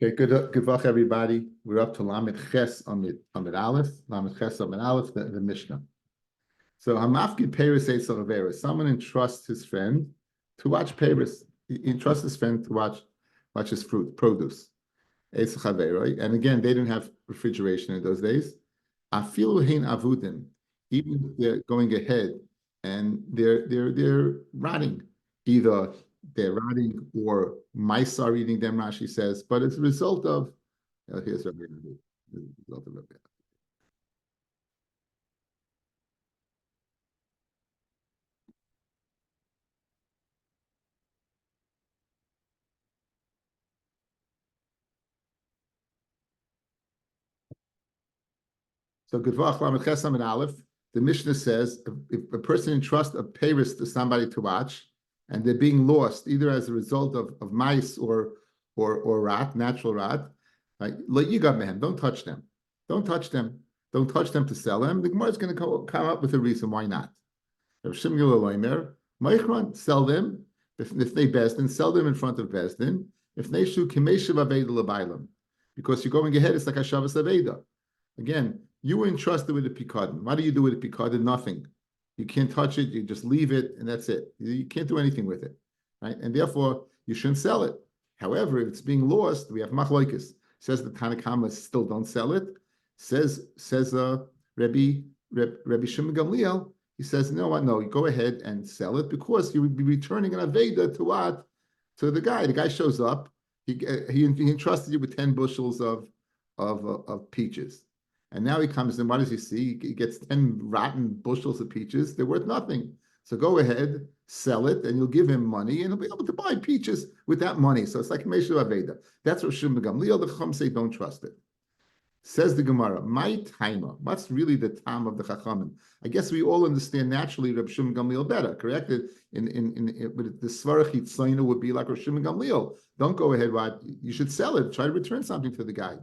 Okay, good luck, everybody. We're up to Lamed Ches Amid Aleph, Lamed Ches Amid Aleph, the Mishnah. So Hamafkid Peres Eitzel Averis. Someone entrusts his friend to watch Peres. He entrusts his friend to watch his produce. Eitzel Chaveroi. And again, they didn't have refrigeration in those days. Afilu Hein Avudim. Even if they're going ahead and they're rotting. Either they're rotting or mice are eating them, Rashi says, but it's a result of, here's Rabbi. The result of Rabbi. So Gedvach Lamed Chesam and Aleph, the Mishnah says if a person entrusts a peiros to somebody to watch, and they're being lost either as a result of mice or rat, natural rat, right? Don't touch them. Don't touch them. Don't touch them to sell them. The Gemara is going to come up with a reason why not. Sell them. If they Bezdin, sell them in front of Bezdin. If they shoot Kimeshav Aveda Labailam, because you're going ahead, it's like a Shabbos Aveda. Again, you were entrusted with a pikadon. What do you do with a pikadon? Nothing. You can't touch it. You just leave it, and that's it. You can't do anything with it, right? And therefore, you shouldn't sell it. However, if it's being lost, we have machlokes. Says the Tanakhama still don't sell it. Says Rabbi Shimon Gamliel. He says, no, what? No, you go ahead and sell it because you would be returning an aveda to what? To the guy. The guy shows up. He entrusted you with 10 bushels of peaches. And now he comes in, what does he see? He gets 10 rotten bushels of peaches. They're worth nothing. So go ahead, sell it, and you'll give him money, and he'll be able to buy peaches with that money. So it's like Meshu Aveda. That's what Shimon Gamliel, the Chacham say, don't trust it. Says the Gemara, my taima. What's really the time of the Chachamim? I guess we all understand naturally Reb Shimon Gamliel better, correct? But the Svarach Yitzayna would be like Reb Shimon Gamliel. Don't go ahead, right? You should sell it. Try to return something to the guy.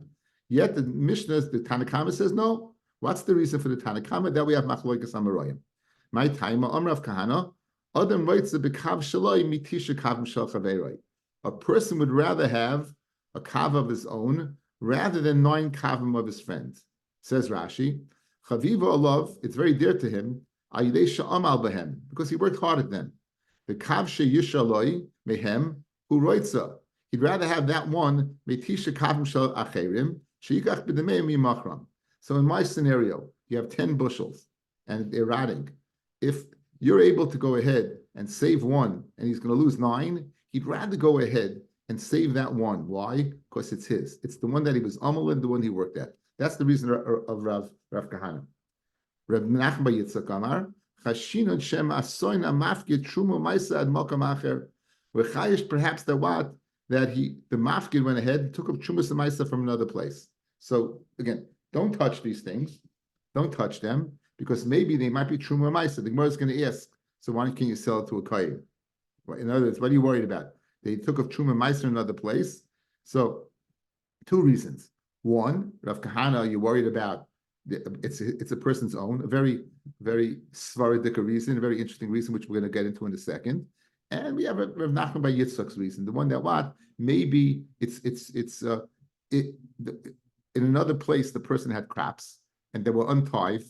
Yet the Mishnah, the Tanakhama says no. What's the reason for the Tanakhama? That we have Machloikas Amaroyim. My taima, Amrav Kahana, Adam writes the Bekav Shaloi Mitisha Kavim Shal Chaveroi. A person would rather have a kav of his own rather than 9 kavim of his friends. Says Rashi, Chaviva Olav, it's very dear to him, Ayidei Sha'amal Behem, because he worked hard at them. The kav Sheyishaloi Mehem Uroitza. He'd rather have that one, Metisha Kavim Shal Acherim, Sheikach B'Demei Mimachram. So in my scenario, you have 10 bushels and they're rotting. If you're able to go ahead and save one and he's going to lose 9, he'd rather go ahead and save that one. Why? Because it's his. It's the one that he was amalin, the one he worked at. That's the reason of Rav Kahana. Rav Menachem bar Yitzchak Amar, Chashinot Shem Asoin Amafkid Trumo Maisa Ad Mokam Acher. We're chayish perhaps that what? That the mafkid went ahead and took up Trumas and Maisa from another place. So again, don't touch these things. Don't touch them because maybe they might be Truma Maisa. The Gemara is going to ask, so why can't you sell it to a Kayin? In other words, what are you worried about? They took up Truma Meiser in another place. So, 2 reasons. One, Rav Kahana, you're worried about it's a person's own, a very, very svaradic reason, a very interesting reason, which we're going to get into in a second. And we have Rav Nachman bar Yitzchak's reason, the one that what maybe in another place the person had crops and they were untied,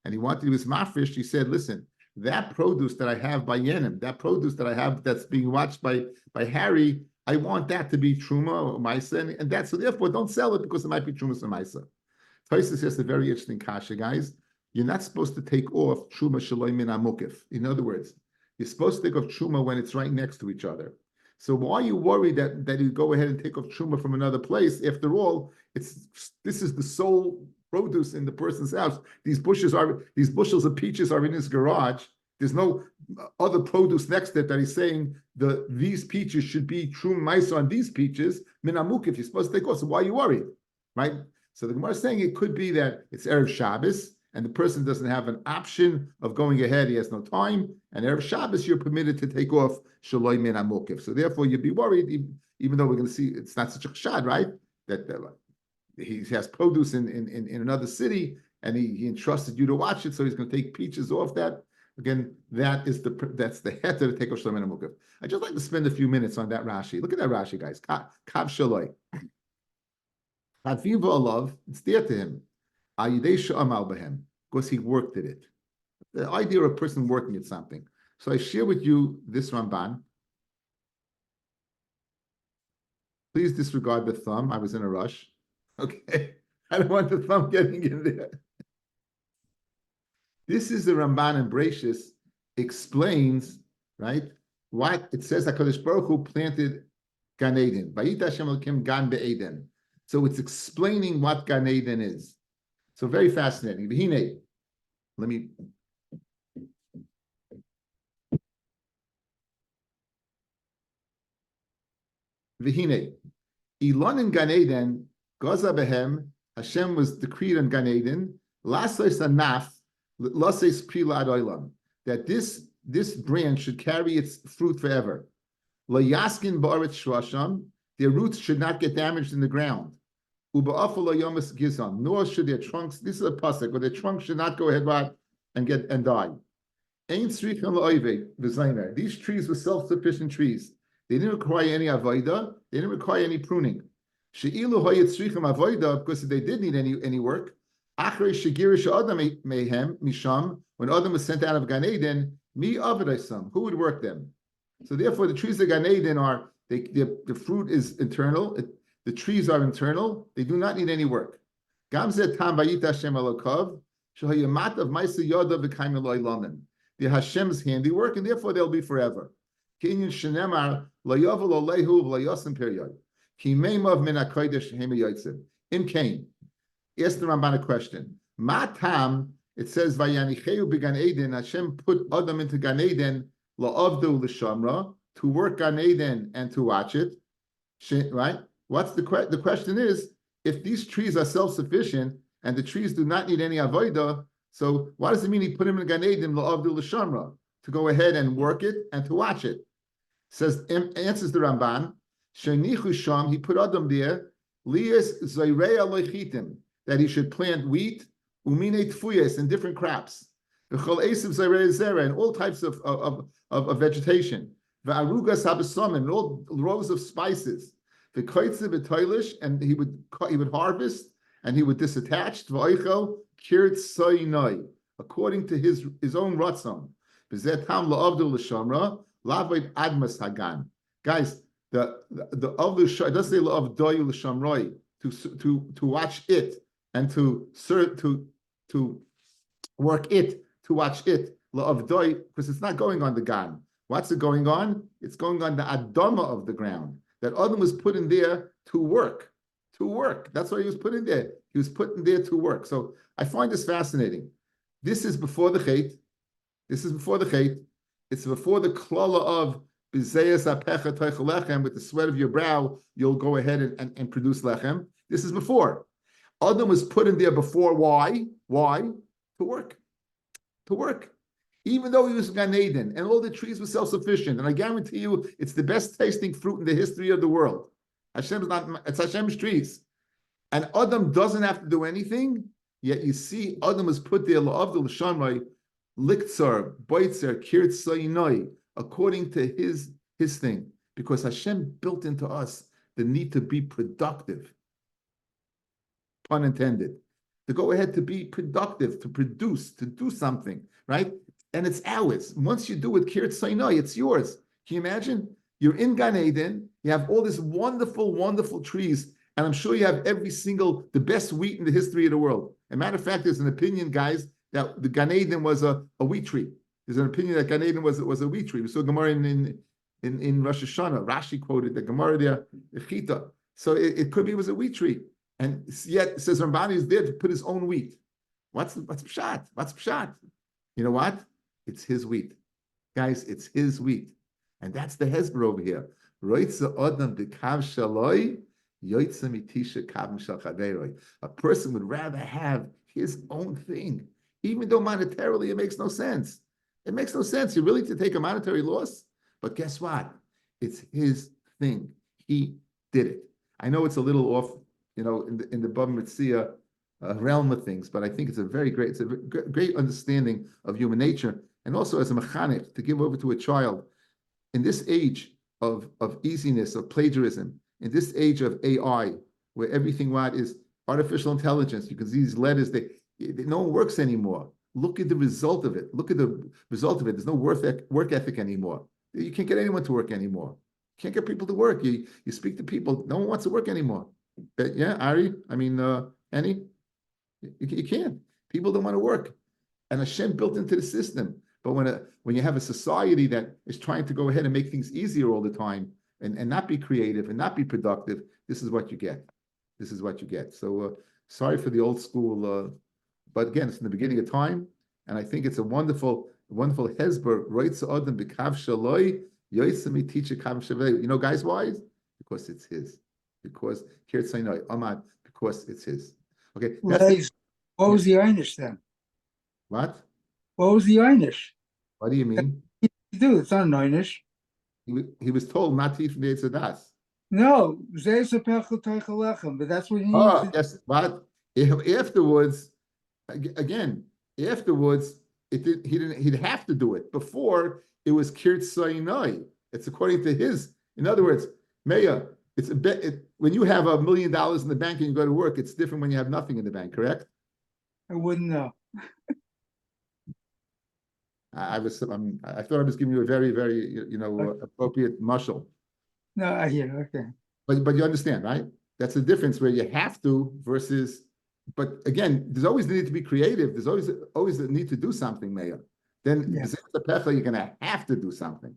and he wanted to use mafresh. He said, listen, that produce that I have by Yenim, that produce that I have that's being watched by Harry, I want that to be Truma or Maisa, and that's so therefore don't sell it because it might be Truma or Maisa. Tosfos says a very interesting kasha, guys. You're not supposed to take off Truma Shaloi Min Amukif. In other words, you're supposed to take off Truma when it's right next to each other. So why are you worried that you go ahead and take off Truma from another place? After all, this is the sole produce in the person's house. These bushels of peaches are in his garage. There's no other produce next to it that he's saying these peaches should be true mice on these peaches. Minamuk, if you're supposed to take off, so why are you worried? Right? So the Gemara is saying it could be that it's Erev Shabbos and the person doesn't have an option of going ahead. He has no time. And Erev Shabbos, you're permitted to take off Shaloi Min Amukif. So therefore, you'd be worried, even though we're going to see it's not such a chashad, right? That he has produce in another city and he entrusted you to watch it, so he's going to take peaches off that. Again, that's the heter to take off Shaloi Min Amukif. I'd just like to spend a few minutes on that Rashi. Look at that Rashi, guys. Kav Shaloi. Hadviva alav, it's dear to him. Ayidei amal behem, because he worked at it. The idea of a person working at something. So I share with you this Ramban. Please disregard the thumb. I was in a rush. Okay. I don't want the thumb getting in there. This is the Ramban and Bereshis explains, right? What it says HaKadosh Baruch Hu planted Gan Eden. Vayita Hashem Elokim Gan Be'eden. So it's explaining what Gan Eden is. So very fascinating. V'hinei. Let me. V'hinei. Elon in Gan Eden, Gaza Behem, Hashem was decreed on Gan Eden, Lasos Anaf, Lasos Prila Ad Olam, that this branch should carry its fruit forever. La Yaskin Ba'aretz Shvasham, their roots should not get damaged in the ground. Uba'afal La Yomas Gizam, nor should their trunks, this is a pasuk, but their trunks should not go ahead and die. Ain't Srichim La'oive, V'zaymer. These trees were self-sufficient trees. They didn't require any avoida. They didn't require any pruning. She'ilu hoyet tzrichim avoida, because they did need any work. Achrei shegirish adam mehem misham, when Adam was sent out of Gan Eden, mi avodasam, who would work them? So therefore, the trees of Gan Eden are the fruit is internal. The trees are internal. They do not need any work. Gam zeh tam vayita Hashem elokov shehayamat of ma'aseh yoda v'kaim eloi lamen. They're Hashem's handiwork, and therefore they'll be forever. Kinyan shenemar layavel oleihu v'layasim period. Kimeimav min hakodesh hema yotzim. In Cain, ask the Ramban a question. Matam, it says vayanicheu began Eden. Hashem put Adam into Gan Eden la'avdu l'shamra, to work Gan Eden and to watch it. Right? What's the question? The question is, if these trees are self-sufficient and the trees do not need any avodah, so what does it mean he put him in Gan Eden la'avdu l'shamra, to go ahead and work it and to watch it? Says, answers the Ramban, Shenichu Sham, he put Adam there, Lias Zayreya Lechitim, that he should plant wheat, Umine Tfuyes, and different crops, V'chol Esav Zayreya Zera, and all types of vegetation, V'arugas Habasam, and all rows of spices, V'koitze V'toilish, and he would harvest, and he would disattach, V'oichel Kirt Soinoi, according to his own ratzon. V'zetam la'avdu l'shamra, la'avoid admas hagan. Guys, the avdu, it doesn't say la'avdoyu l'shamroi, to watch it and to serve, to work it, to watch it, la'avdoy, because it's not going on the gan. What's it going on? It's going on the adama of the ground. That Adam was put in there to work. To work. That's why he was put in there. He was put in there to work. So I find this fascinating. This is before the chait. This is before the chait. It's before the klala of b'zeyas apecha toichel lechem, with the sweat of your brow, you'll go ahead and produce lechem. This is before. Adam was put in there before. Why? Why? To work. To work. Even though he was Gan Eden and all the trees were self-sufficient, and I guarantee you, it's the best tasting fruit in the history of the world. It's Hashem's trees. And Adam doesn't have to do anything, yet you see Adam was put there, la'avdul shamrai, Liktzar, Boitzer, Kirt Sayinoi, according to his thing. Because Hashem built into us the need to be productive. Pun intended. To go ahead to be productive, to produce, to do something, right? And it's ours. Once you do it, Kirt Sayinoi, it's yours. Can you imagine? You're in Gan Eden, you have all these wonderful, wonderful trees, and I'm sure you have the best wheat in the history of the world. As a matter of fact, there's an opinion, guys, that the Gan Eden was a wheat tree. There's an opinion that Gan Eden was a wheat tree. We saw Gemara in Rosh Hashanah. Rashi quoted the Gemara there, the Chita. So it could be it was a wheat tree. And yet it says Rambani is there to put his own wheat. What's pshat? What's pshat? You know what? It's his wheat. Guys, it's his wheat. And that's the hesber over here. A person would rather have his own thing, even though monetarily it makes no sense. It makes no sense. You're willing to take a monetary loss, but guess what? It's his thing. He did it. I know it's a little off, in the Bava Metzia realm of things, but I think it's a great understanding of human nature, and also as a mechanech to give over to a child in this age of easiness, of plagiarism, in this age of AI, where everything is artificial intelligence. You can see these letters, no one works anymore. Look at the result of it. Look at the result of it. There's no work ethic anymore. You can't get anyone to work anymore. You can't get people to work. You speak to people, no one wants to work anymore. But yeah, Ari, Annie, you can't. People don't want to work. And Hashem built into the system. But when you have a society that is trying to go ahead and make things easier all the time and not be creative and not be productive, this is what you get. This is what you get. So sorry for the old school, but again, it's in the beginning of time, and I think it's a wonderful hezber. You know, guys, why? Because it's his. Because because it's his. Okay. What was the Einish then? What? What was the Einish? What do you mean? It's not an Einish. He was told not to eat from the Eitz Hadas. No, but that's what he needs. Yes, but afterwards, afterwards, he'd have to do it. Before, it was Kirt Sainai. It's according to his. In other words, Meya, it's when you have $1 million in the bank and you go to work, it's different when you have nothing in the bank, correct? I wouldn't know. I thought I was giving you a very, very, appropriate mashal. No, I hear. Okay. But you understand, right? That's the difference where you have to versus. But again, there's always the need to be creative. There's always the need to do something, Mayor. Then you're going to have to do something.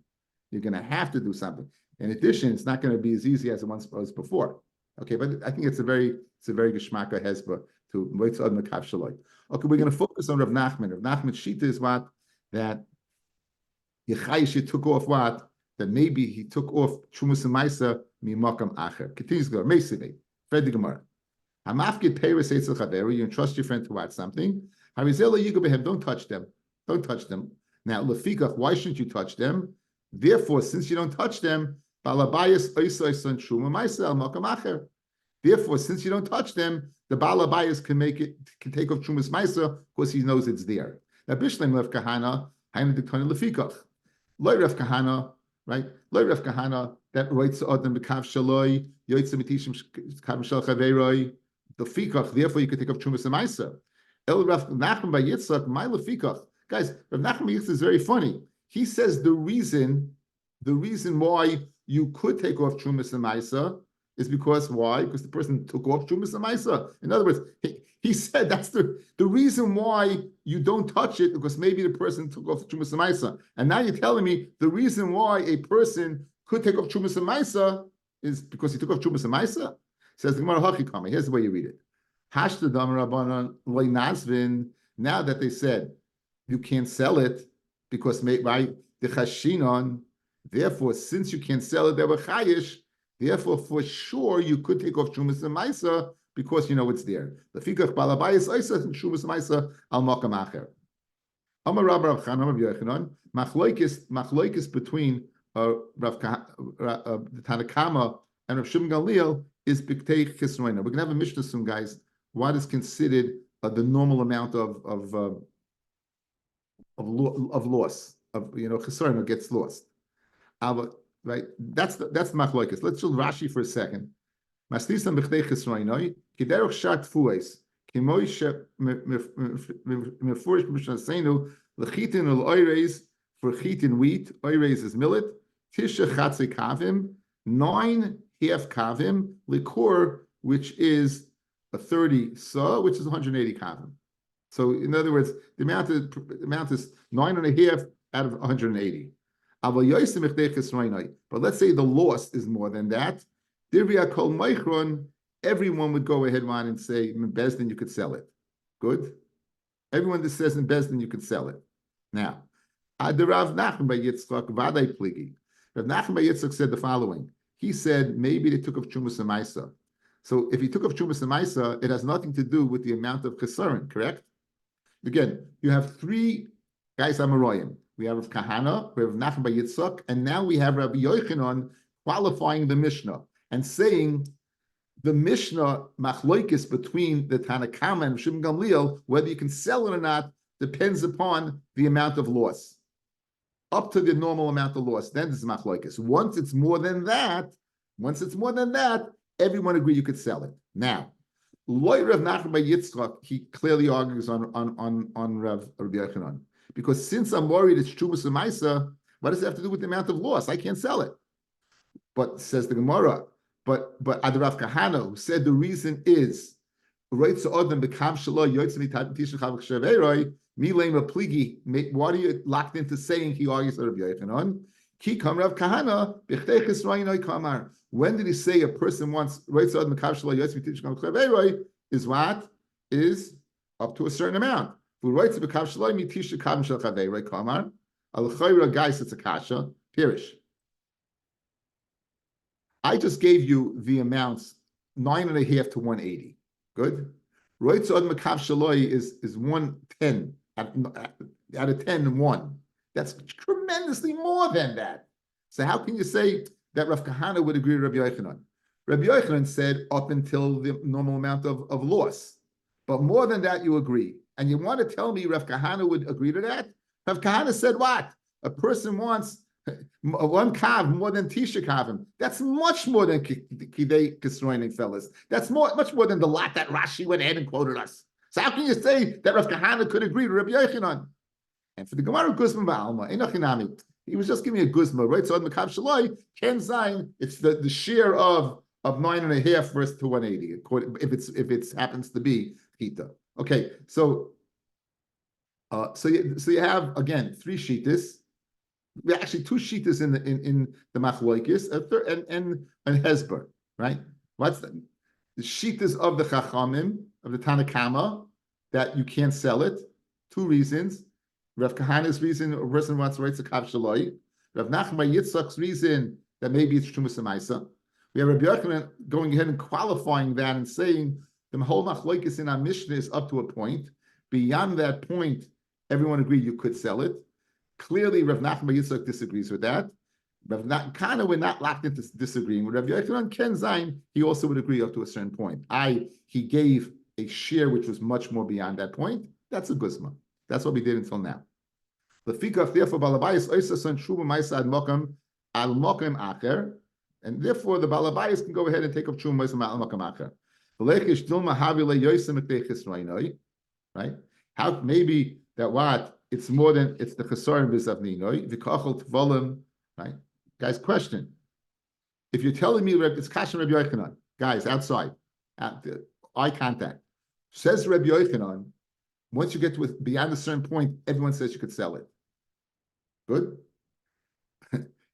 You're going to have to do something. In addition, it's not going to be as easy as it once was before. Okay, but I think it's a very geschmacka hezbollah to Moitz Ad Mekav Shaloi. Okay, we're going to focus on Rav Nachman. Rav Nachman's shita is what that Yechayish took off what that maybe he took off Trumas Maisa mimakam acher. Continues to go. Meisive. Fred the Gemara. Hamafkid peiros eitzel chaveru. You entrust your friend to watch something. Harizela yigu behem. Don't touch them. Don't touch them. Now lefikach. Why shouldn't you touch them? Therefore, since you don't touch them, balabayas oisa oisa truma maisa al makam acher. Therefore, since you don't touch them, the balabayas can take off trumas maisa because he knows it's there. Now bishleim lev kahana hainu diktani lefikach. Loy Rav Kahana, right? Loy Rav Kahana that writes Adam b'kav shaloi yoytze mitishim kav shal chaveroi the fikach. Therefore, you can take up trumas emaisa. El Rav Nachman by Yitzchak my lefikach. Guys, Rav Nachman by Yitzchak is very funny. He says the reason why you could take off trumas emaisa is because why? Because the person took off trumas emaisa. In other words, he said that's the reason why you don't touch it, because maybe the person took off Trumas Maisa. And now you're telling me the reason why a person could take off Trumas Maisa is because he took off Trumas Maisa? Says the Gemara Hachikama. Here's the way you read it. Hashtadam Rabbanan Loy Nazvin. Now that they said you can't sell it because by the Chashinon, therefore, since you can't sell it, there were Chayish, therefore, for sure, you could take off Trumas Maisa because you know it's there. The fikach balabayis oisa and shumas ma'isa al makam acher. Amar Rabbi Rav Chanan Rav Yochanan machlokes between the Tanakama and Rav Shimon Gamliel is biktei chisroina. We're gonna have a mishnah soon, guys. What is considered the normal amount of loss of chisroina gets lost? Right. That's the machlokes. Let's show Rashi for a second. Maslisam b'chdei chisroinoi kiderach shat fues kimoi she mefurish b'shaseinu lechitin ul oireis for chitin wheat oireis is millet tisha chatzei kavim 9 half kavim likur which is a 30 sa which is 180 kavim. So in other words, the amount is 9.5 out of 180. But let's say the loss is more than that. Everyone would go ahead and say, in Bezdin, you could sell it. Good? Everyone that says in Bezdin, you could sell it. Now, Rav Nachman by Yitzchak, Vaday Pligi. Rav Nachman by Yitzchak said the following. He said, maybe they took off Trumas Maisa. So if he took off Trumas Maisa, it has nothing to do with the amount of Chesaron, correct? Again, you have 3 guys Amoraim. We have Rav Kahana, we have Nachman by Yitzchak, and now we have Rabbi Yochanan qualifying the Mishnah and saying the Mishnah machlokes between the Tanakama and Shimon Gamliel, whether you can sell it or not, depends upon the amount of loss. Up to the normal amount of loss, then it's machlokes. Once it's more than that, everyone agreed you could sell it. Now, Loy Rav Nachman by Yitzchak, he clearly argues on Rabbi Yochanan. Because since I'm worried it's Trumas Umaisa, what does it have to do with the amount of loss? I can't sell it. But says the Gemara, but Rav Kahana, who said the reason is why are you locked into saying he argues with Rabbi Yochanan? When did he say a person wants is what? Is up to a certain amount. Guys, it's a kasha. Pirish. I just gave you the amounts 9.5 to 180. Good. Roitzod Makav Shaloi is 110 out of 10 1. That's tremendously more than that. So how can you say that Rav Kahana would agree with Rabbi Yochanan? Rabbi Yochanan said up until the normal amount of loss. But more than that, you agree. And you want to tell me Rav Kahana would agree to that? Rav Kahana said what? A person wants one kav more than tisha kavim. That's much more than kidei kisroining, fellas. That's much more than the lot that Rashi went ahead and quoted us. So how can you say that Rav Kahana could agree to Rabbi Yochanan? And for the Gemara Guzman Ba'alma, Enochinami, he was just giving me a Guzma, right? So on Makav Shaloi, Ken Zayin, it's the share of 9.5 versus to 180, if it happens to be Hita. Okay, so you have again 3 shitas. We actually 2 shitas in the Machloikis, and Hezber, right? What's the shitas of the Chachamim of the Tanakama that you can't sell it? 2 reasons. Rav Kahana's reason, a person wants to write a kav shaloi. Rav Nachman Yitzchak's reason that maybe it's Trumas Amaisa. We have Rabbi Yochanan going ahead and qualifying that and saying the whole Machloikis in our Mishnah is up to a point. Beyond that point, everyone agreed you could sell it. Clearly, Rav Nachman Yitzchak disagrees with that. Rav Kahana, we're not locked into disagreeing with Rav Yochanan. Ken Zayin, he also would agree up to a certain point. He gave a share which was much more beyond that point. That's a guzma. That's what we did until now. The fikach therefore balabayis oisason shuba ma'isa ad mokam al mokam acher, and therefore the balabayis can go ahead and take up shuba ma'isa al mokam acher. V'leichish dilma havile yoisem eteichis roinoi, right? How maybe that what it's more than it's the chesarim b'zavninoi v'kachol tvolim, right? Guys, question: if you're telling me it's kashem Rabbi Yochanan, guys outside, eye contact, says Rabbi Yochanan. Once you get to beyond a certain point, everyone says you could sell it. Good.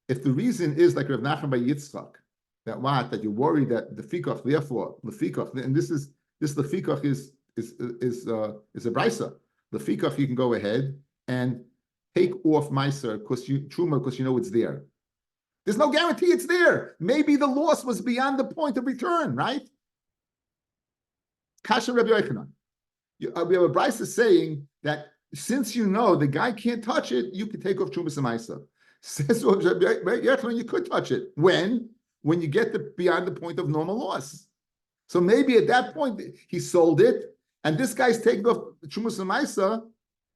If the reason is like Rav Nachman by Yitzchak, that you're worried that the fikach, therefore the fikach, and the fikach is a brisa. The fikach you can go ahead and take off meiser because you know it's there. There's no guarantee it's there. Maybe the loss was beyond the point of return, right? Kasha Rabbi Yochanan. We have a brisa saying that since you know the guy can't touch it, you can take off Trumas Amaisa. Says you could touch it. When you get beyond the point of normal loss. So maybe at that point he sold it, and this guy's taking off Trumas Amaisa,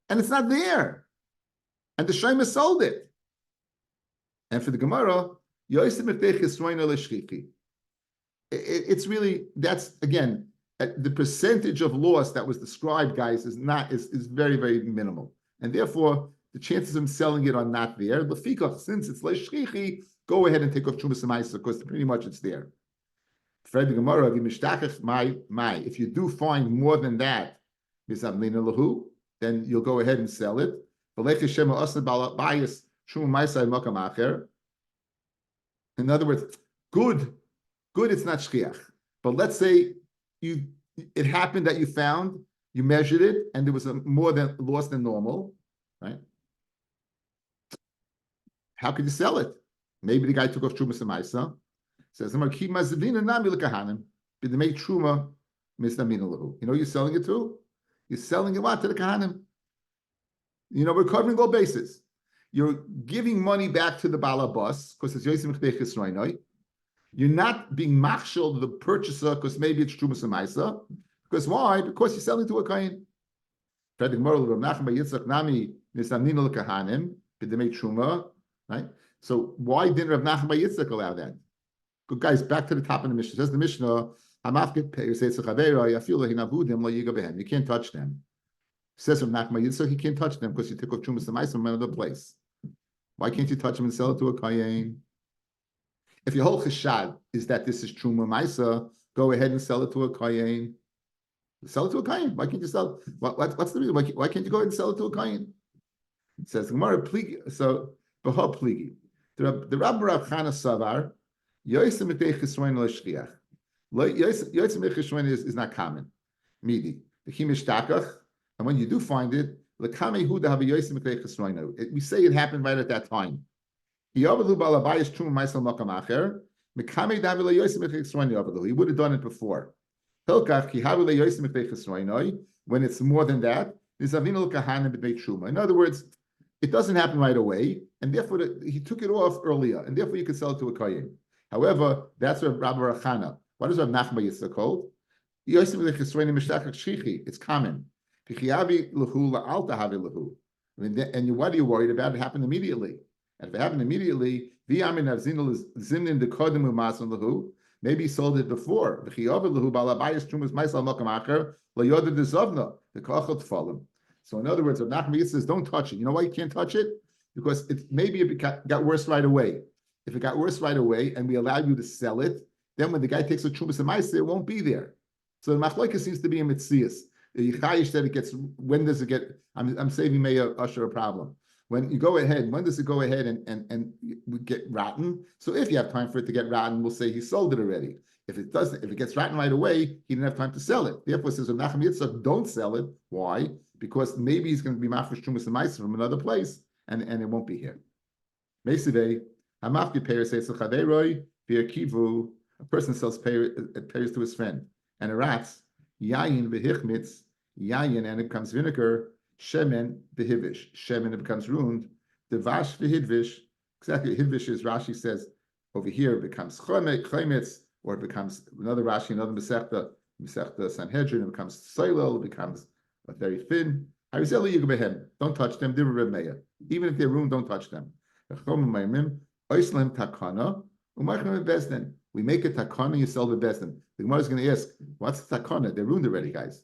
and it's not there. And the Shema sold it. And for the Gemara, it's really, that's again, the percentage of loss that was described, guys, is very, very minimal, and therefore the chances of him selling it are not there. The fikach, since it's leishchichi, go ahead and take off Trumas Amaisa because pretty much it's there. Fred the Gemara, if you do find more than that, then you'll go ahead and sell it. In other words, good, it's not shchiach. But let's say it happened that you measured it, and there was more than loss than normal, right? How could you sell it? Maybe the guy took off Trumas Amaisa. Says, you know you're selling it to? You're selling it what? To the Kahanim. We're covering all bases. You're giving money back to the Balabas, because it's Yosim Chdechis Roinoi. You're not being machshel the purchaser because maybe it's Trumas Amaisa. Because why? Because you're selling to a Kain. Right? So why didn't Rav Nachman by Yitzchak allow that? Good guys, back to the top of the Mishnah. Says the Mishnah, you can't touch them. Says from Nachma Yitzchak, he can't touch them because he took off Trumas L'Maisa from another place. Why can't you touch them and sell it to a Kayin? If your whole cheshad is that this is Truma Maisa, go ahead and sell it to a Kayin. Sell it to a Kayin. Why can't you sell it? What's the reason? Why can't you go ahead and sell it to a Kayin? It says Gemara Pligi. So Baha Pligi. The Rabbi Rav Chana Savar, Yosim Mitei Chisroin L'Shchiach. Yosim Mitei Chisroin is not common. Midi. The Chimish Takach. And when you do find it, we say it happened right at that time. He would have done it before. When it's more than that, in other words, it doesn't happen right away, and therefore he took it off earlier, and therefore you could sell it to a kohen. However, that's what Rabbi Rachana. What is Rav Nachma Yitzchak called? It's common. And what are you worried about? It happened immediately. And if it happened immediately, maybe he sold it before. So in other words, if Nachman says, don't touch it. You know why you can't touch it? Because maybe it got worse right away. If it got worse right away and we allow you to sell it, then when the guy takes a Trumas and Maisa, it won't be there. So the Machlokes seems to be a Metzias. The Yichayish that it gets, when does it get, I'm saving Meir Usher a problem. When you go ahead, when does it go ahead and get rotten? So if you have time for it to get rotten, we'll say he sold it already. If it doesn't, if it gets rotten right away, he didn't have time to sell it. Therefore, it says, Nachman Yitzchak, don't sell it. Why? Because maybe he's going to be mafresh Trumas and Maisa from another place, and it won't be here. Meisivei, Hamafki Peir says, a person sells pairs to his friend, and a rat's yayin v'hichmitz, yayin, and it becomes vinegar, shemen v'hivish, shemen, it becomes ruined, devash v'hidvish, exactly, hidvish is, Rashi says, over here, it becomes chaymitz, or it becomes, another Rashi, another Masechta Sanhedrin, it becomes soilel, it becomes very thin. Don't touch them, even if they're ruined, don't touch them. We make a takana, you sell the bezdin. The Gemara is going to ask, what's the takana? They're ruined already, guys.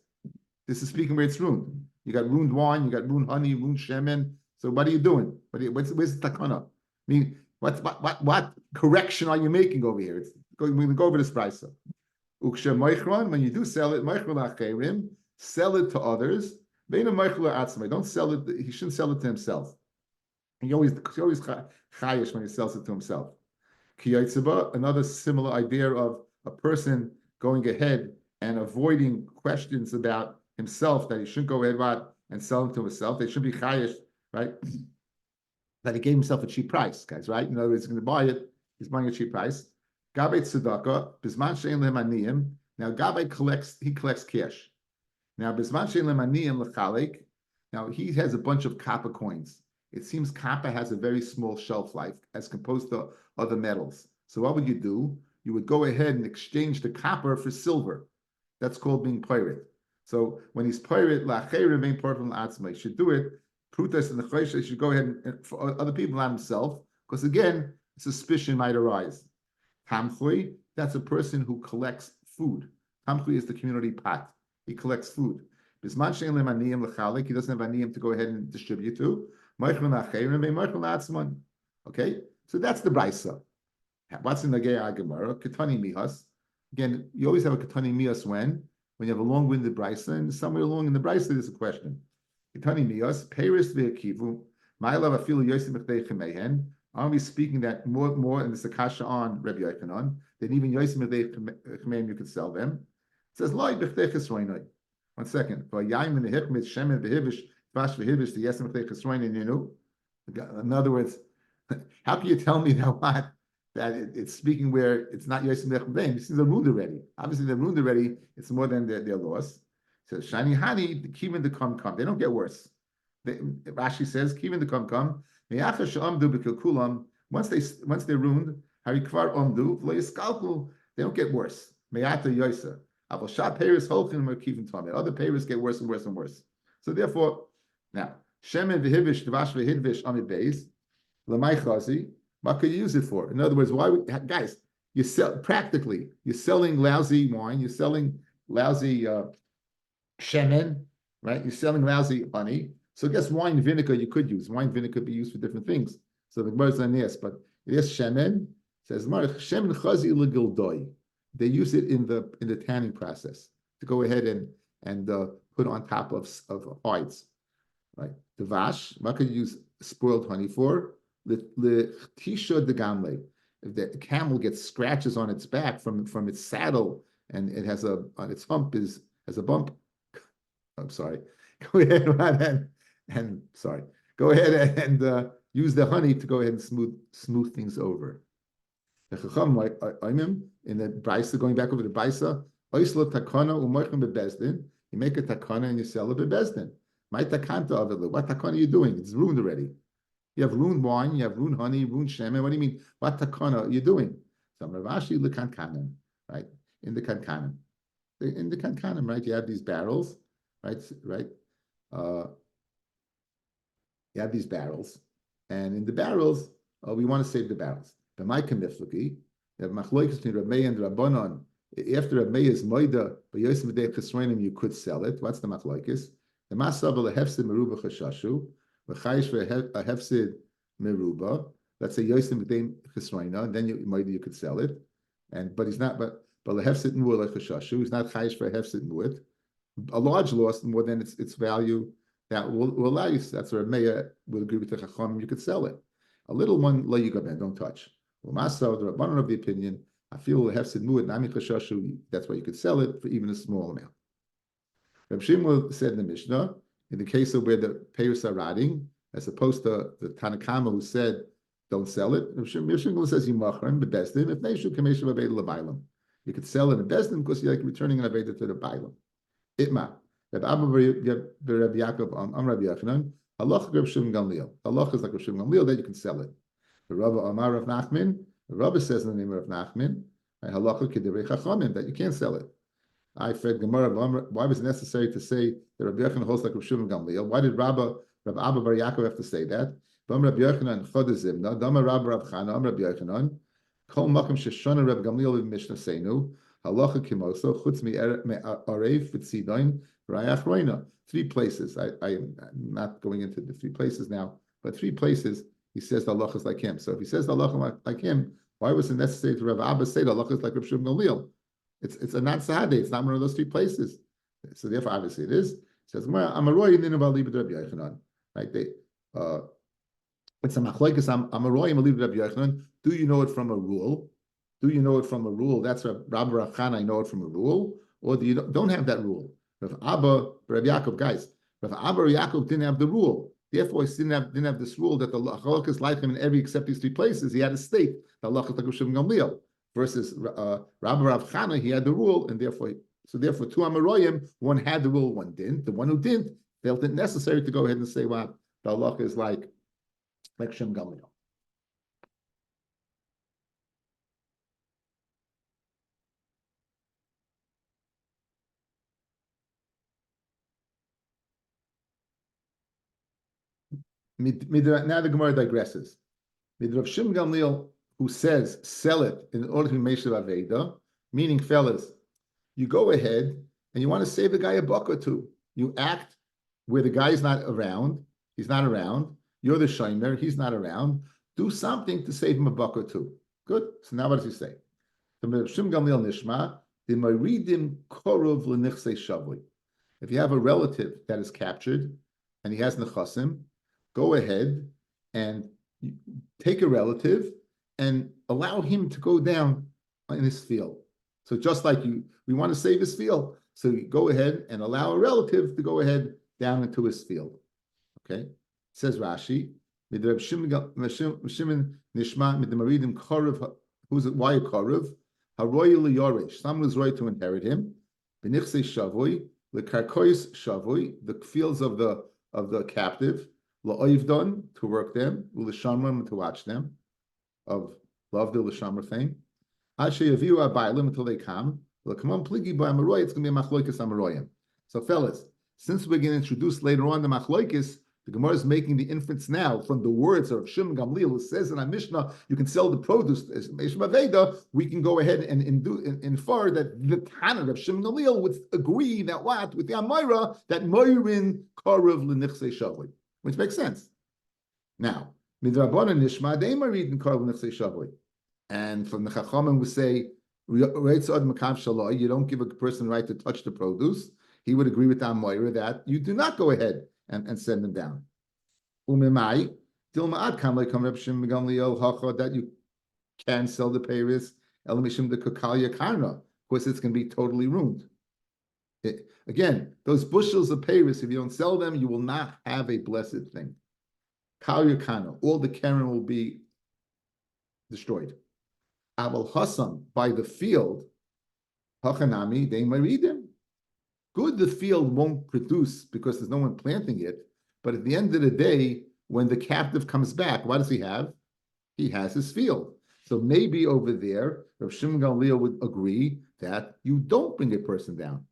This is speaking where it's ruined. You got ruined wine, you got ruined honey, ruined shemen. So what are you doing? Where's the takana? I mean, what correction are you making over here? We're going to go over this price. When you do sell it, sell it to others. Don't sell it. He shouldn't sell it to himself. He always chayish when he sells it to himself. Another similar idea of a person going ahead and avoiding questions about himself that he shouldn't go ahead and sell them to himself. They should be chayish, right? That he gave himself a cheap price, guys, right? In other words, he's going to buy it. He's buying a cheap price. Gabay tzedakah, bisman shein lehem aniyim. Now Gabay collects cash. Now bisman shein lehem aniyim lechalik. Now he has a bunch of copper coins. It seems copper has a very small shelf life as opposed to other metals. So what would you do? You would go ahead and exchange the copper for silver. That's called being pirate. So when he's pirate, la'achei being pirate from la'atzmai, should do it. Prutas and the Choshe should go ahead and for other people, not himself, because again, suspicion might arise. Tamchui, that's a person who collects food. Tamchui is the community pot. He collects food. Bisman shein lehem aniyim lechalik, he doesn't have aniyim to go ahead and distribute to. Okay, so that's the brisa. What's in the Gei Gemara? Ketani mihas. Again, you always have a ketani mihas when you have a long-winded brisa, and somewhere along in the brisa there's a question. Ketani mihas, peiris ve'akivu, ma'alav afilu yosim b'chtei chemehen. Are we speaking that more in the Sakasha on Rabbi Yochanan than even yosim b'chtei chemehen you could sell them? It says loy b'chtei chesroinoi. 1 second. V'yayim in the hikmet shemen v'hivish. In other words, how can you tell me that it's speaking where it's not Yosim Bechbein? This is a ruined already. Obviously, they're ruined already. It's more than their loss. So shiny honey, the kivin the come. They don't get worse. Rashi says kivin the come. Once they're ruined, harikvar omdu v'lo they don't get worse. Me'ata yosa. Avoshat peiros holchin merkivin tamid. Other peiros get worse and worse and worse. So therefore. Now, shemen v'hivish, devash v'hidvish amid beis, l'may chazi, what could you use it for? In other words, guys, You sell practically. You're selling lousy wine. You're selling lousy shemen, right? You're selling lousy honey. So I guess wine vinegar you could use. Wine vinegar could be used for different things. So the Gemara is on this, but yes, shemen says shemen chazi legildoi. They use it in the tanning process to go ahead and put on top of hides, right? The vash, what could you use spoiled honey for? The tisha de gamle. If the camel gets scratches on its back from its saddle and it has on its hump has a bump. I'm sorry. Go ahead and sorry. Go ahead and use the honey to go ahead and smooth things over. The Chacham in the Brisa, going back over the Brisa, Oisla takana u'moichem bebezdin. You make a takana and you sell it bebezdin. My takanta of it. What takana are you doing? It's ruined already. You have ruined wine, you have ruined honey, ruined shemen. What do you mean? What takana are you doing? So Ravashi lekankanim, right? In the kankanim, right? You have these barrels, right? You have these barrels, and in the barrels, we want to save the barrels. The Maikamiflaki, the Machloikis between Rabbi and Rabbanon. After Rabbi is Moida, but Yosef B'dei Chesronim, you could sell it. What's the Machloikis? The Masav lehefsid meruba chashashu, v'chayish v'hefsid meruba. Let's say Yosef B'dei Chesronim, then you could sell it. But he's not. But lehefsid mu'ah chashashu. He's not chayish v'hefsid mu'ah. A large loss more than its value that will allow you. That's where Meya will agree with the Chacham. You could sell it. A little one, lo yigaben, don't touch. Well, Masav, the Rabbanon of the opinion, I feel lehefsid mu'ah nami chashashu. That's why you could sell it for even a small amount. Reb Shimon said in the Mishnah, in the case of where the payers are rotting, as opposed to the Tanakama who said, don't sell it, Reb Shimon says, you machram, bebezdin, if neishu kameshu aveda lebailam. You could sell it in bezdin because you're like returning an aveda to the bailam. Itma, Reb Abba Reb Yaakov, Rabbi Yochanan, halach Reb Shimon Gamliel. Halach is like Reb Shimon Gamliel, then you can sell it. The Rabbi Amar of Nachman, the Rabbi says in the name of Nachman, halacha k'divrei chachamim, that you can't sell it. I fed Gemara. Why was it necessary to say that Rabbi Yochanan holds like Rabbi Shimon Gamliel? Why did Rabbi Abba Bar Yaakov have to say that? Rabbi Yochanan chodezimna. Dama Rabbi Rav Chana. Rabbi Yochanan. Kol makom sheshana Rabbi Gamliel in Mishnah Seinu. Halacha kimoso chutz mi areif v'tzidain rayach roina. 3 places. I am not going into the 3 places now, but 3 places he says the halacha is like him. So if he says the halacha like him, why was it necessary to Rabbi Abba say the halacha is like Rabbi Shimon Gamliel? It's a not sahade. It's not one of those 3 places. So therefore, obviously, it is. It says, "I'm a roy in Rabbi Yochanan." Right? It's a machlokes. I'm a roy in Rabbi Yochanan. Do you know it from a rule? Do you know it from a rule? That's Rabbi Rav Chana. I know it from a rule, or do you don't have that rule? Rav Abba, Rabbi Yaakov, guys. Rav Abba, Rabbi Yaakov didn't have the rule. Therefore, he didn't have this rule that the halacha is like him in every except these 3 places. He had to state the halacha is like Shimon Gamliel. Versus Rabbi Rav Chana, he had the rule, and therefore 2 Amoroyim, one had the rule, one didn't. The one who didn't felt it necessary to go ahead and say what the halacha is like Shem Gamliel. Now the Gemara digresses. Rav Shimon Gamliel, who says sell it in order to be Meshav Aveda, meaning, fellas, you go ahead and you want to save the guy a buck or 2. You act where the guy's not around, he's not around, you're the shomer, he's not around, do something to save him a buck or 2. Good. So now what does he say? If you have a relative that is captured and he has nechasim, go ahead and take a relative and allow him to go down in his field. So just like we want to save his field, so you go ahead and allow a relative to go ahead down into his field. Okay, says Rashi, who's it? Why a korav? Haroy liyorish. Someone is right to inherit him. Benichse shavui, the karkois shavui, the fields of the captive. La'oivdon, to work them. U'lishamram, to watch them. Of love the L'shamar fame. Asheyaviu abaylim, until they come. L'kamon pligi by Amaroy, it's going to be a machloikis Amaroyim. So fellas, since we're going to introduce later on the machloikis The Gemara is making the inference now from the words of Shimon Gamliel, who says in our Mishnah, you can sell the produce as Meishma Veda. We can go ahead and infer that the Tana of Shimon Gamliel would agree that what? With the Amira, that Moirin Karav L'Nichsei Shavli, which makes sense. Now, Midrabana Nishma, they Moirin Karav L'Nichsei Shavli. And from the Chachamim, we say, you don't give a person the right to touch the produce. He would agree with the Amira that you do not go ahead and send them down. That you can sell the Paris, of course, it's going to be totally ruined. Again, those bushels of Paris, if you don't sell them, you will not have a blessed thing. All the Karen will be destroyed. Aval Hasan, by the field, Hachanami, they maridim. Good, the field won't produce because there's no one planting it. But at the end of the day, when the captive comes back, what does he have? He has his field. So maybe over there, Rav Shimon Gamliel would agree that you don't bring a person down.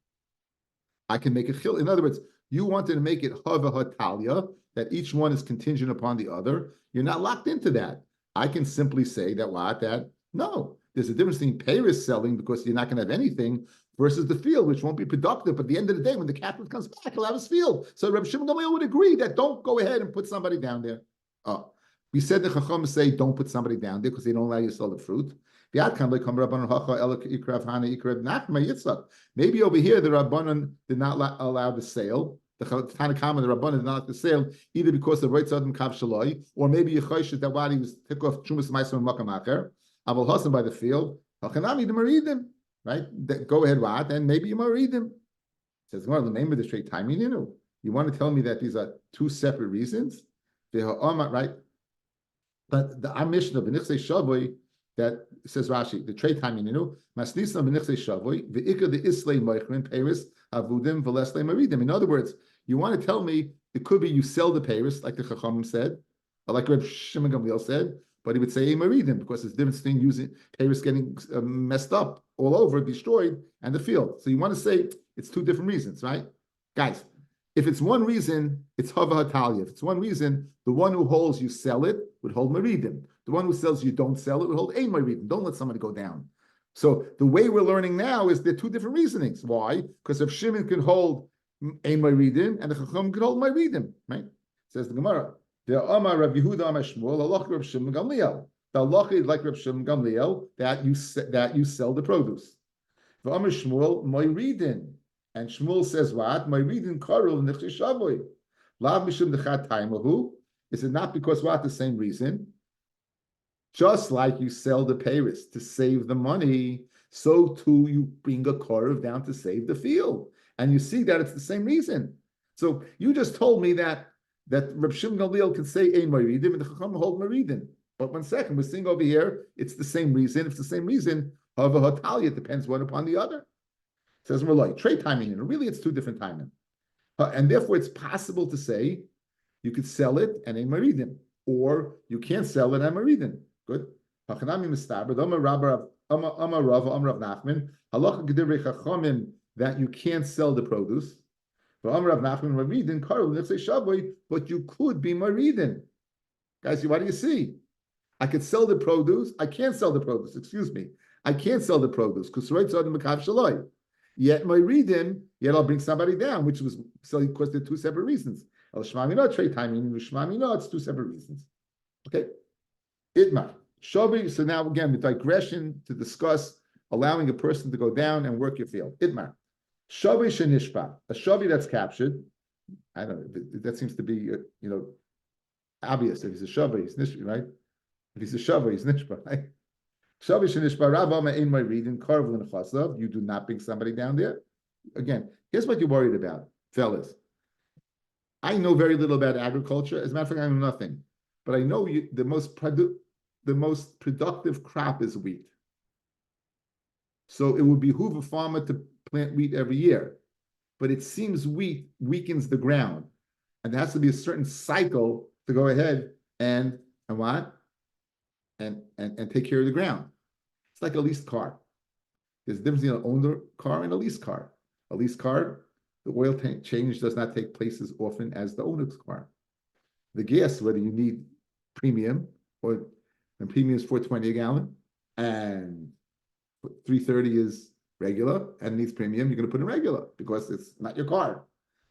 I can make a chil. In other words, you wanted to make it hava hatalia, that each one is contingent upon the other. You're not locked into that. I can simply say that no, there's a difference between Paris selling because you're not going to have anything versus the field, which won't be productive. But at the end of the day, when the captive comes back, he'll have his field. So Rabbi Shimon Gamliel would agree that don't go ahead and put somebody down there. We said the Chacham say don't put somebody down there because they don't allow you to sell the fruit. Maybe over here the Rabbanan did not allow the sale. The Tanakama, the Rabbanan did not allow the sale either because of Reitzad and Kav Shaloi, or maybe Yechosh that what he was took off Chumas Ma'aser and Makam Acher. Aval Hasan by the field. Hachanami the Maridim. Right? Go ahead, what? And maybe you might read them. Says, well, the name of the straight timing, you want to tell me that these are two separate reasons? Right? But the Mishnah, B'nichsei Shavoi, that says Rashi, the trade timing, Masnisna B'nichsei Shavoi, the Ikka the Islay Moichrin, Paris, Avudim, V'leslay Maridim. In other words, you want to tell me it could be you sell the Paris, like the Chachamim said, or like Reb Shimon Gamliel said, but he would say Maridim because there's a difference between using Paris getting messed up all over, destroyed, and the field. So you want to say it's two different reasons, right? Guys, if it's one reason, it's Hava Hatalia. If it's one reason, the one who holds you sell it would hold Maridim. The one who sells you don't sell it would hold Ein Maridim. Don't let somebody go down. So the way we're learning now is there are two different reasonings. Why? Because if Shimon can hold Ein Maridim and the Chacham can hold Maridim, right? Says the Gemara. The Amar Rabbi Yehuda Amar Shmuel, Allah Rabbi Shimon Gamliel. The halacha is like Rabbi Shimon Gamliel that you sell the produce. The Amar Shmuel Moiridin, and Shmuel says what? Moiridin Karul Nechsei Shavoi. Lav Mishum Dechat Taimahu. Is it not because what? The same reason? Just like you sell the Paris to save the money, so too you bring a Korov down to save the field, and you see that it's the same reason. So you just told me that Reb Shimon Gamliel can say Ein Maridim and the Chacham hold Maridim. But 1 second, we're seeing over here, it's the same reason. If it's the same reason, Hava Hatalia, it depends one upon the other. It says Merloi, trade timing, and really it's two different timing. And therefore it's possible to say you could sell it and Ein Maridim, or you can't sell it and Maridim. Good. Hachanami Mistaber, Amar Rav Nachman, Halacha Gedivrei Chachamim, that you can't sell the produce. But you could be maridin. Guys, what do you see? I could sell the produce. I can't sell the produce. Excuse me. I can't sell the produce because yet maridin. Yet I'll bring somebody down, which was selling because there are two separate reasons. Trade timing. It's two separate reasons. Okay. Itmar shavi. So now again, with digression to discuss allowing a person to go down and work your field. Itmar. Shavi shenishpa, a shavi that's captured. I don't know. That seems to be, obvious. If he's a shavi, he's nishpa, right? If he's a shavi, he's nishpa, right? Shavi shenishpa, Rabba in my reading, karvlin chasav. You do not bring somebody down there. Again, here's what you're worried about, fellas. I know very little about agriculture. As a matter of fact, I know nothing. But I know the most productive crop is wheat. So it would behoove a farmer to plant wheat every year, but it seems wheat weakens the ground, and there has to be a certain cycle to go ahead and what and take care of the ground. It's like a leased car. There's a difference between an owner car and a leased car. A leased car, the oil change does not take place as often as the owner's car. the gas, whether you need premium or and premium is $4.20 a gallon, and $3.30 is regular and needs premium, you're going to put in regular because it's not your car.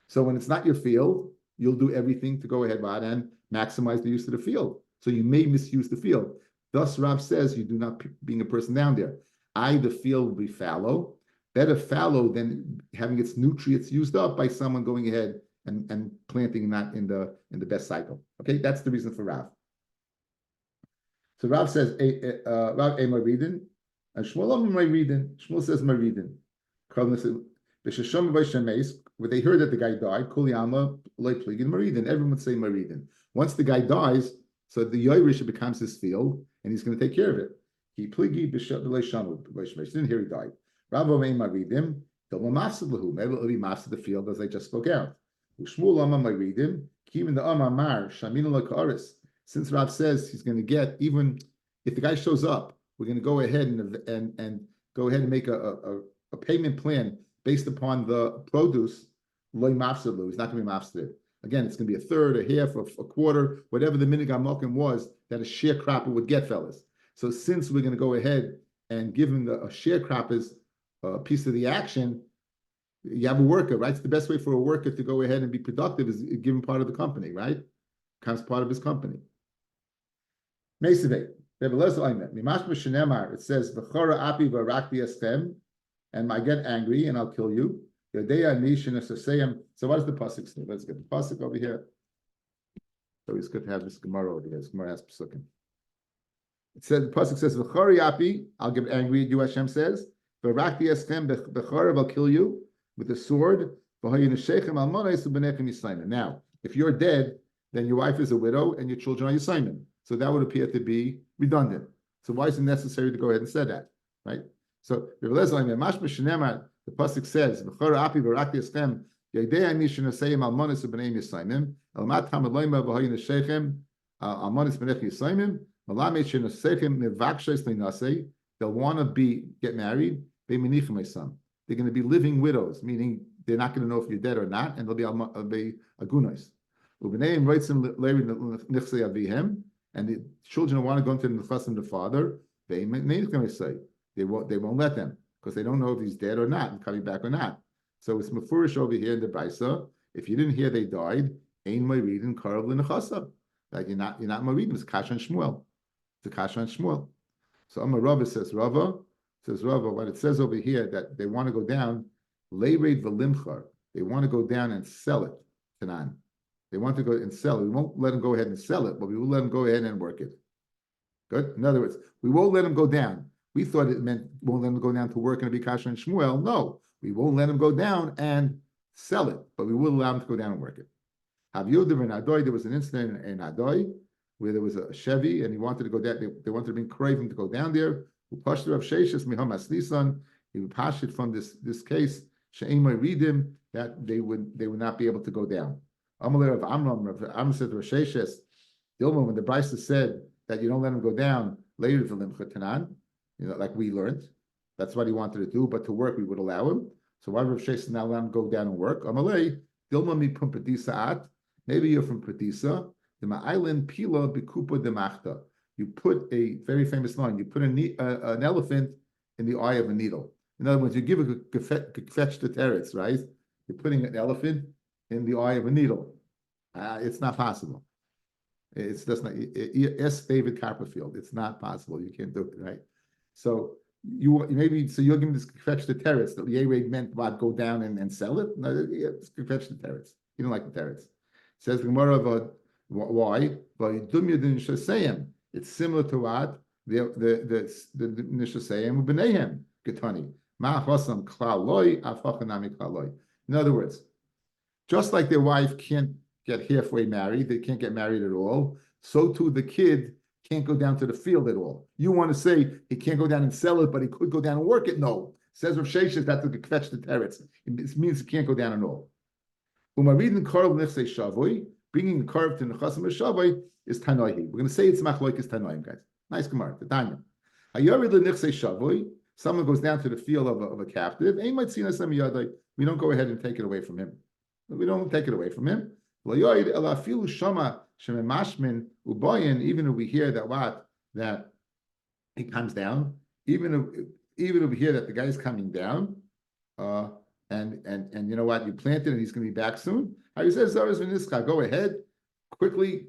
So when it's not your field, you'll do everything to go ahead and maximize the use of the field. So you may misuse the field. Thus, Rav says you do not being a person down there. The field will be fallow. Better fallow than having its nutrients used up by someone going ahead and planting that in the best cycle. Okay, that's the reason for Rav. So Rav says, Rav Maridin, and Shmuel Maridin. Shmuel says Maridin. When they heard that the guy died, Kuliyama Leipligin Maridin. Everyone would say Maridin. Once the guy dies, so the Yoirish becomes his field, and he's going to take care of it. He pligi didn't hear he died. Rav Maridim, maybe it'll be master the field as I just spoke out. Shmuel Amma Maridim, Kim the Amar Shamin Lakaris. Since Rav says he's going to get, even if the guy shows up, we're going to go ahead and go ahead and make a payment plan based upon the produce. Loy mafselu, he's not going to be mafsed. Again, it's going to be a third, a half, a quarter, whatever the minigam mokim was that a sharecropper would get, fellas. So since we're going to go ahead and give him a sharecropper's piece of the action, you have a worker, right? It's the best way for a worker to go ahead and be productive is give him part of the company, right? Becomes part of his company. It says, V'chora api v'arakti estem, and I get angry and I'll kill you. So what does the pasuk say? Let's get the pasuk over here. So it's good to have this Gemara over here. This Gemara has pasukim. It says the pasuk says v'chori api, I'll get angry at you. Hashem says v'arakti estem b'chora, I'll kill you with a sword. Now, if you're dead, then your wife is a widow and your children are Yisayim. So that would appear to be redundant. So why is it necessary to go ahead and say that, right? So the pasuk says, "V'chora api v'rakti estem yedei mishin asayim almonis u'bnei Yisayim elmat hamad loyma v'hoyin neshechem almonis b'nei Yisayim malamet shenasechem nevakshes leinasei." They'll want to get married. They're going to be living widows, meaning they're not going to know if you're dead or not, and they'll be agunos. And the children want to go into the nechas of the father. They won't let them because they don't know if he's dead or not and coming back or not. So it's mefurish over here in the Brisa. If you didn't hear they died, ein ma'ridin karav l'nechasa. Like you're not ma'ridin. It's kasha and Shmuel. It's a kasha and Shmuel. So Amar Rabbi says Rava. What it says over here that they want to go down, leired v'limchar. They want to go down and sell it. Tanan. They want to go and sell it. We won't let them go ahead and sell it, but we will let them go ahead and work it. Good? In other words, we won't let them go down. We thought it meant we won't let them go down to work and be kasha and Shmuel. No, we won't let them go down and sell it, but we will allow them to go down and work it. There was an incident in Adoy where there was a Chevy and he wanted to go down. They wanted to bring craving to go down there. He pashed it from this case, read that they would not be able to go down. Amalei of Amram said to Rasheshes, Dilma, when the Brisa said that you don't let him go down later for Limcha Tanan, like we learned, that's what he wanted to do, but to work we would allow him. So why Rav Sheshes now let him go down and work? Amalei, Dilma mi from Petisa at, maybe you're from Petisa, the Ma'island Pila Bikupa de Machta. You put a very famous line, you put an elephant in the eye of a needle. In other words, you give a fetch to teretz, right? You're putting an elephant in the eye of a needle. It's not possible. It's just not. David Copperfield. It's not possible. You can't do it, right? So you're giving this fetch to teretz. That Yered meant what? Go down and sell it? No, it's fetch to teretz. You don't like the teretz. Says the Gemara about why? It's similar to what the Nishasayim B'neihem Getani. Ma'achosam Klaloi Afachanami Klaloi. In other words, just like their wife can't get halfway married, they can't get married at all, so too the kid can't go down to the field at all. You want to say he can't go down and sell it, but he could go down and work it? No. Says Rav Sheshes that's to fetch the teretz. It means he can't go down at all. Umaridin karv nechsei shavoi, bringing the karv to nechasim shavoi is tanoihi. We're going to say it's machloikis tanoim, guys. Nice gemara. The Tanya. Hayarid nechsei shavoi. Someone goes down to the field of a captive. We don't go ahead and take it away from him. We don't take it away from him. Even Shememashmin uboyin. Even if we hear that he comes down, even if we hear that the guy's coming down, uh, and you know what, you planted and he's going to be back soon. How he says, go ahead, quickly,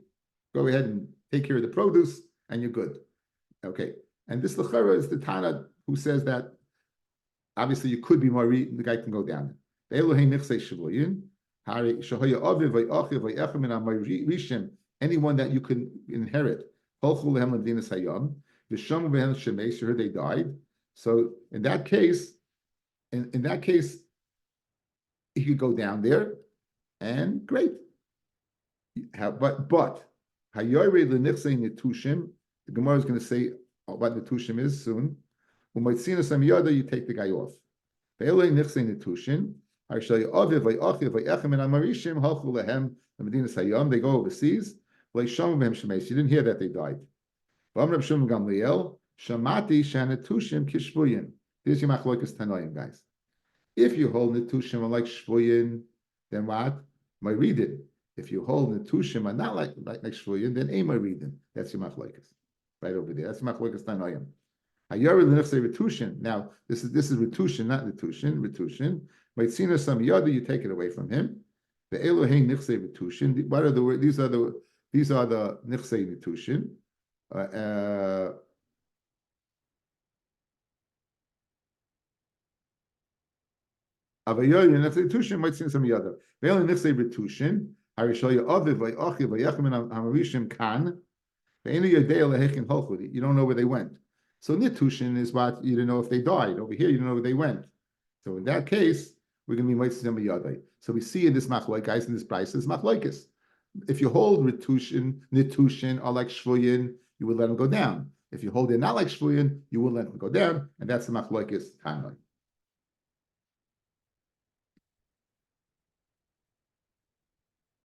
go ahead and take care of the produce, and you're good. Okay, and this lechera is the Tana who says that obviously you could be more. The guy can go down. Anyone that you can inherit, they died. So in that case, he could go down there, and great. But the Gemara is going to say what netushim is soon. You take the guy off. They go overseas. You didn't hear that they died. There's your machlokas tanoim, guys. If you hold netushim are like shvuyin, then what? My reading. If you hold netushim are not like shvuyin, then ain't my reading. That's your machlokas, right over there. That's your machlokas tanoim. Now, this is retushin, not netushin. Retushin. Metzia some yada, you take it away from him. The Elohim nichse retushin. What are the words? These are the nichse retushin. Avayoyin nichse retushin. Metzia some yada. The Elohim nichse retushin. Harishoya aviv vayachiv vayachim hamarishim kan. You don't know where they went. So nitushin is what you don't know if they died. Over here, you don't know where they went. So in that case, we're going to be mitzvah yadai. So we see in this machlok, guys, in this price, is machlokes. If you hold nitushin are like shvuyin, you would let them go down. If you hold it not like shvuyin, you will let them go down, and that's the machlokes tanoi.